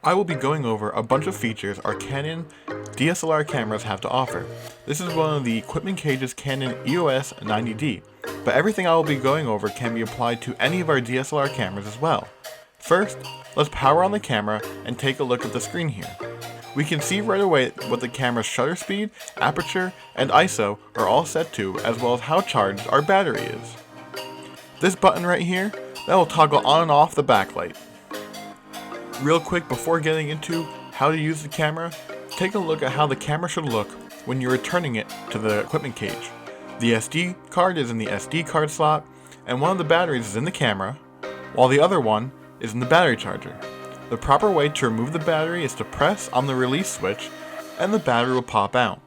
I will be going over a bunch of features our Canon DSLR cameras have to offer. This is one of the Equipment Cage's Canon EOS 90D, but everything I will be going over can be applied to any of our DSLR cameras as well. First, let's power on the camera and take a look at the screen here. We can see right away what the camera's shutter speed, aperture, and ISO are all set to, as well as how charged our battery is. This button right here, that will toggle on and off the backlight. Real quick before getting into how to use the camera, take a look at how the camera should look when you're returning it to the equipment cage. The SD card is in the SD card slot, and one of the batteries is in the camera, while the other one is in the battery charger. The proper way to remove the battery is to press on the release switch, and the battery will pop out.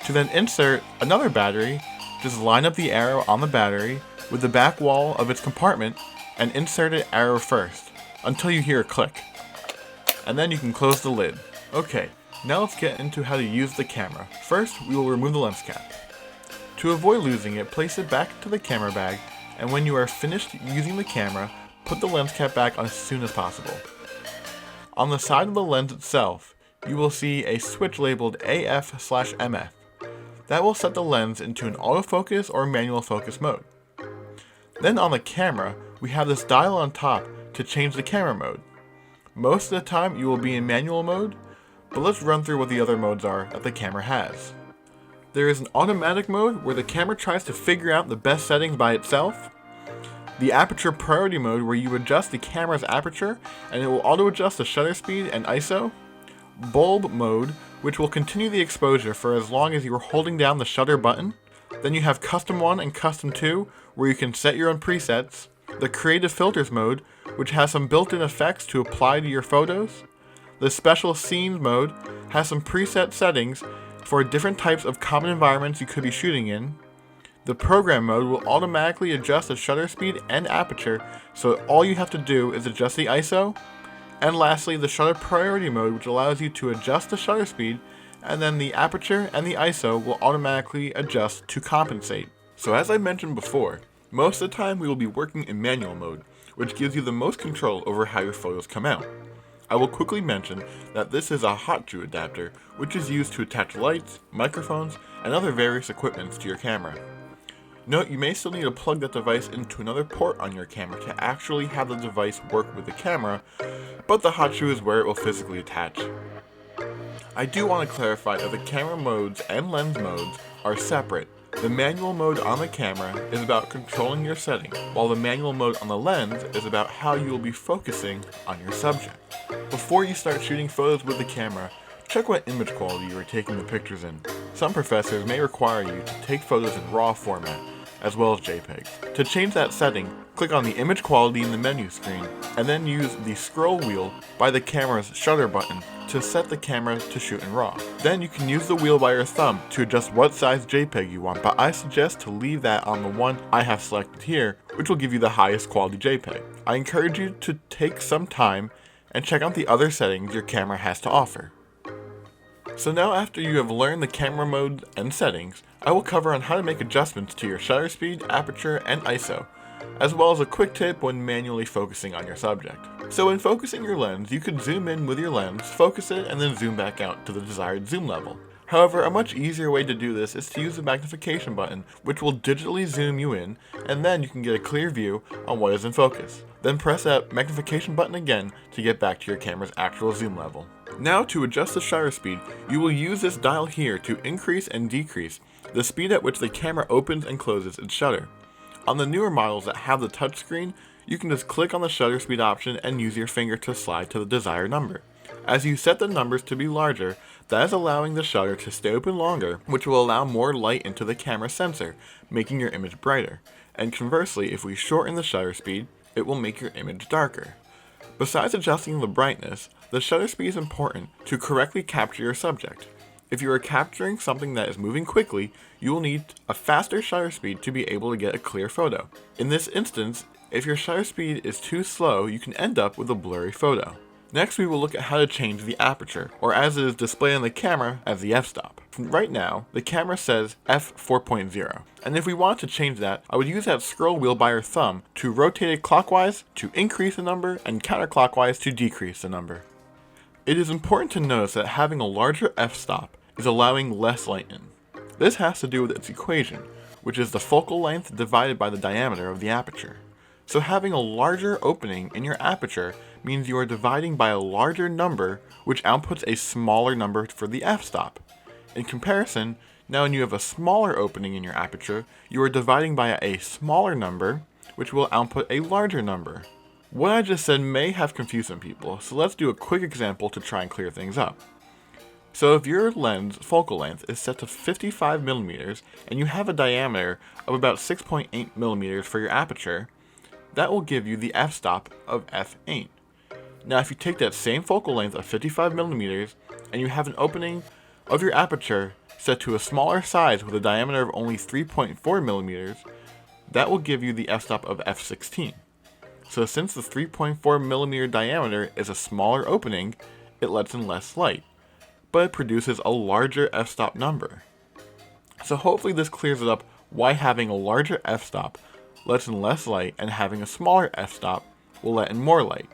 To then insert another battery, just line up the arrow on the battery with the back wall of its compartment and insert it arrow first, until you hear a click. And then you can close the lid. Okay, now let's get into how to use the camera. First, we will remove the lens cap. To avoid losing it, place it back to the camera bag, and when you are finished using the camera, put the lens cap back on as soon as possible. On the side of the lens itself, you will see a switch labeled AF/MF. That will set the lens into an autofocus or manual focus mode. Then on the camera, we have this dial on top to change the camera mode. Most of the time you will be in manual mode, but let's run through what the other modes are that the camera has. There is an automatic mode where the camera tries to figure out the best settings by itself. The aperture priority mode where you adjust the camera's aperture and it will auto adjust the shutter speed and ISO. Bulb mode, which will continue the exposure for as long as you are holding down the shutter button. Then you have Custom 1 and Custom 2, where you can set your own presets. The Creative Filters mode, which has some built-in effects to apply to your photos. The Special Scenes mode has some preset settings for different types of common environments you could be shooting in. The Program mode will automatically adjust the shutter speed and aperture, so all you have to do is adjust the ISO. And lastly, the Shutter Priority mode, which allows you to adjust the shutter speed, and then the aperture and the ISO will automatically adjust to compensate. So as I mentioned before, most of the time we will be working in manual mode, which gives you the most control over how your photos come out. I will quickly mention that this is a hot shoe adapter, which is used to attach lights, microphones, and other various equipments to your camera. Note you may still need to plug that device into another port on your camera to actually have the device work with the camera, but the hot shoe is where it will physically attach. I do want to clarify that the camera modes and lens modes are separate. The manual mode on the camera is about controlling your setting, while the manual mode on the lens is about how you will be focusing on your subject. Before you start shooting photos with the camera, check what image quality you are taking the pictures in. Some professors may require you to take photos in RAW format, as well as JPEG. To change that setting, click on the image quality in the menu screen, and then use the scroll wheel by the camera's shutter button to set the camera to shoot in RAW. Then you can use the wheel by your thumb to adjust what size JPEG you want, but I suggest to leave that on the one I have selected here, which will give you the highest quality JPEG. I encourage you to take some time and check out the other settings your camera has to offer. So now after you have learned the camera mode and settings, I will cover on how to make adjustments to your shutter speed, aperture, and ISO, as well as a quick tip when manually focusing on your subject. So when focusing your lens, you could zoom in with your lens, focus it, and then zoom back out to the desired zoom level. However, a much easier way to do this is to use the magnification button, which will digitally zoom you in, and then you can get a clear view on what is in focus. Then press that magnification button again to get back to your camera's actual zoom level. Now to adjust the shutter speed, you will use this dial here to increase and decrease the speed at which the camera opens and closes its shutter. On the newer models that have the touchscreen, you can just click on the shutter speed option and use your finger to slide to the desired number. As you set the numbers to be larger, that is allowing the shutter to stay open longer, which will allow more light into the camera sensor, making your image brighter. And conversely, if we shorten the shutter speed, it will make your image darker. Besides adjusting the brightness, the shutter speed is important to correctly capture your subject. If you are capturing something that is moving quickly, you will need a faster shutter speed to be able to get a clear photo. In this instance, if your shutter speed is too slow, you can end up with a blurry photo. Next, we will look at how to change the aperture, or as it is displayed on the camera as the f-stop. Right now, the camera says f4.0, and if we want to change that, I would use that scroll wheel by your thumb to rotate it clockwise to increase the number and counterclockwise to decrease the number. It is important to notice that having a larger f-stop is allowing less light in. This has to do with its equation, which is the focal length divided by the diameter of the aperture. So having a larger opening in your aperture means you are dividing by a larger number, which outputs a smaller number for the f-stop. In comparison, now when you have a smaller opening in your aperture, you are dividing by a smaller number, which will output a larger number. What I just said may have confused some people, so let's do a quick example to try and clear things up. So if your lens focal length is set to 55mm and you have a diameter of about 6.8mm for your aperture, that will give you the f-stop of f8. Now if you take that same focal length of 55mm and you have an opening of your aperture set to a smaller size with a diameter of only 3.4mm, that will give you the f-stop of f16. So since the 3.4mm diameter is a smaller opening, it lets in less light, but it produces a larger f-stop number. So hopefully this clears it up why having a larger f-stop lets in less light and having a smaller f-stop will let in more light.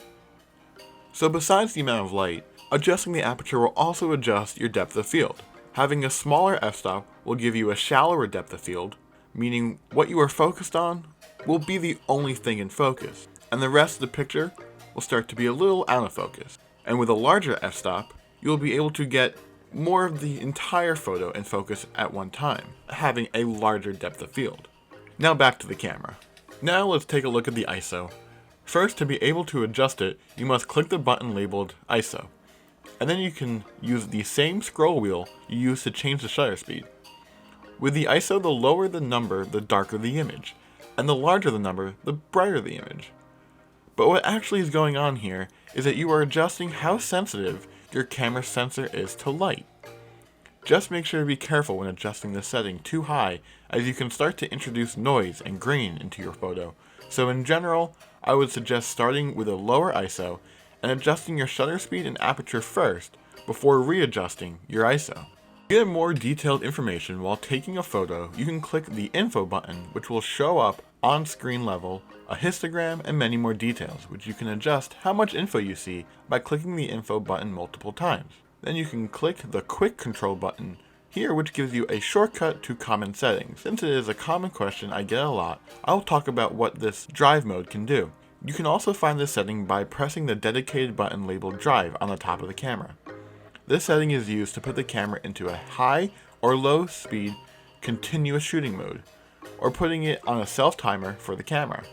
So besides the amount of light, adjusting the aperture will also adjust your depth of field. Having a smaller f-stop will give you a shallower depth of field, meaning what you are focused on will be the only thing in focus, and the rest of the picture will start to be a little out of focus. And with a larger f-stop, you'll be able to get more of the entire photo in focus at one time, having a larger depth of field. Now back to the camera. Now let's take a look at the ISO. First, to be able to adjust it, you must click the button labeled ISO, and then you can use the same scroll wheel you use to change the shutter speed. With the ISO, the lower the number, the darker the image, and the larger the number, the brighter the image. But what actually is going on here is that you are adjusting how sensitive your camera sensor is to light. Just make sure to be careful when adjusting the setting too high, as you can start to introduce noise and grain into your photo. So in general, I would suggest starting with a lower ISO and adjusting your shutter speed and aperture first before readjusting your ISO. To get more detailed information while taking a photo, you can click the info button, which will show up on screen level, a histogram, and many more details, which you can adjust how much info you see by clicking the info button multiple times. Then you can click the quick control button here, which gives you a shortcut to common settings. Since it is a common question I get a lot, I'll talk about what this drive mode can do. You can also find this setting by pressing the dedicated button labeled drive on the top of the camera. This setting is used to put the camera into a high or low speed continuous shooting mode, or putting it on a self timer for the camera.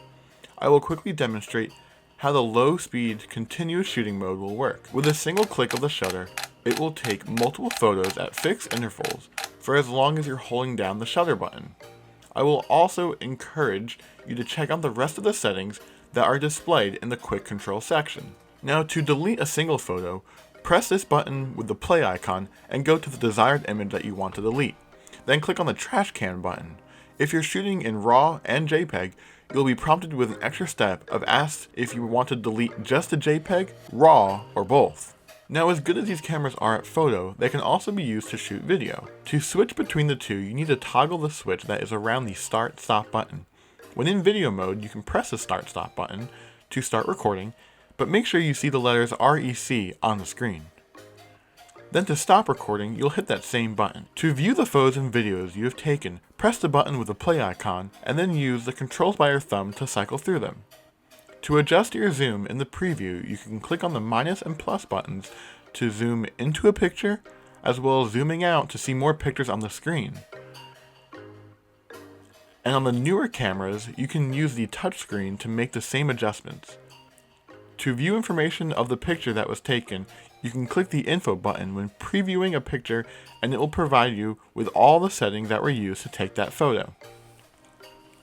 I will quickly demonstrate how the low speed continuous shooting mode will work. With a single click of the shutter, it will take multiple photos at fixed intervals for as long as you're holding down the shutter button. I will also encourage you to check out the rest of the settings that are displayed in the quick control section. Now to delete a single photo, press this button with the play icon and go to the desired image that you want to delete. Then click on the trash can button. If you're shooting in RAW and JPEG, you'll be prompted with an extra step of asked if you want to delete just the JPEG, RAW, or both. Now, as good as these cameras are at photo, they can also be used to shoot video. To switch between the two, you need to toggle the switch that is around the start-stop button. When in video mode, you can press the start-stop button to start recording, but make sure you see the letters REC on the screen. Then to stop recording, you'll hit that same button. To view the photos and videos you have taken, press the button with the play icon, and then use the controls by your thumb to cycle through them. To adjust your zoom in the preview, you can click on the minus and plus buttons to zoom into a picture, as well as zooming out to see more pictures on the screen. And on the newer cameras, you can use the touchscreen to make the same adjustments. To view information of the picture that was taken, you can click the info button when previewing a picture, and it will provide you with all the settings that were used to take that photo.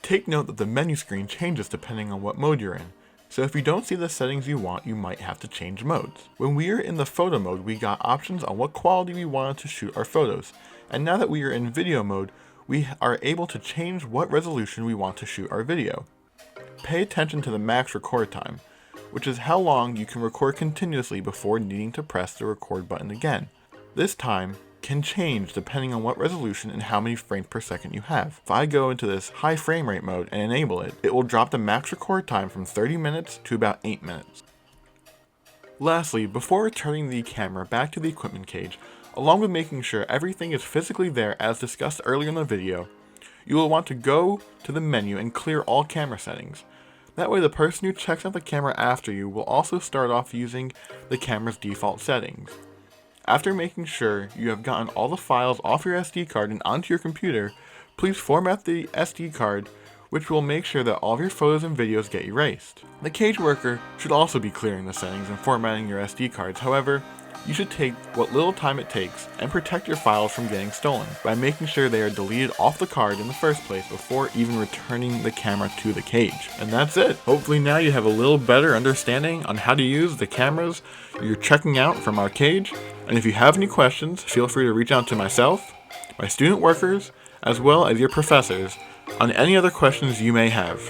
Take note that the menu screen changes depending on what mode you're in. So if you don't see the settings you want, you might have to change modes. When we are in the photo mode, we got options on what quality we wanted to shoot our photos. And now that we are in video mode, we are able to change what resolution we want to shoot our video. Pay attention to the max record time. which is how long you can record continuously before needing to press the record button again. This time can change depending on what resolution and how many frames per second you have. If I go into this high frame rate mode and enable it, it will drop the max record time from 30 minutes to about 8 minutes. Lastly, before returning the camera back to the equipment cage, along with making sure everything is physically there as discussed earlier in the video, you will want to go to the menu and clear all camera settings. That way the person who checks out the camera after you will also start off using the camera's default settings. After making sure you have gotten all the files off your SD card and onto your computer, please format the SD card, which will make sure that all of your photos and videos get erased. The cage worker should also be clearing the settings and formatting your SD cards. However, you should take what little time it takes and protect your files from getting stolen by making sure they are deleted off the card in the first place before even returning the camera to the cage. And that's it. Hopefully now you have a little better understanding on how to use the cameras you're checking out from our cage. And if you have any questions, feel free to reach out to myself, my student workers, as well as your professors on any other questions you may have.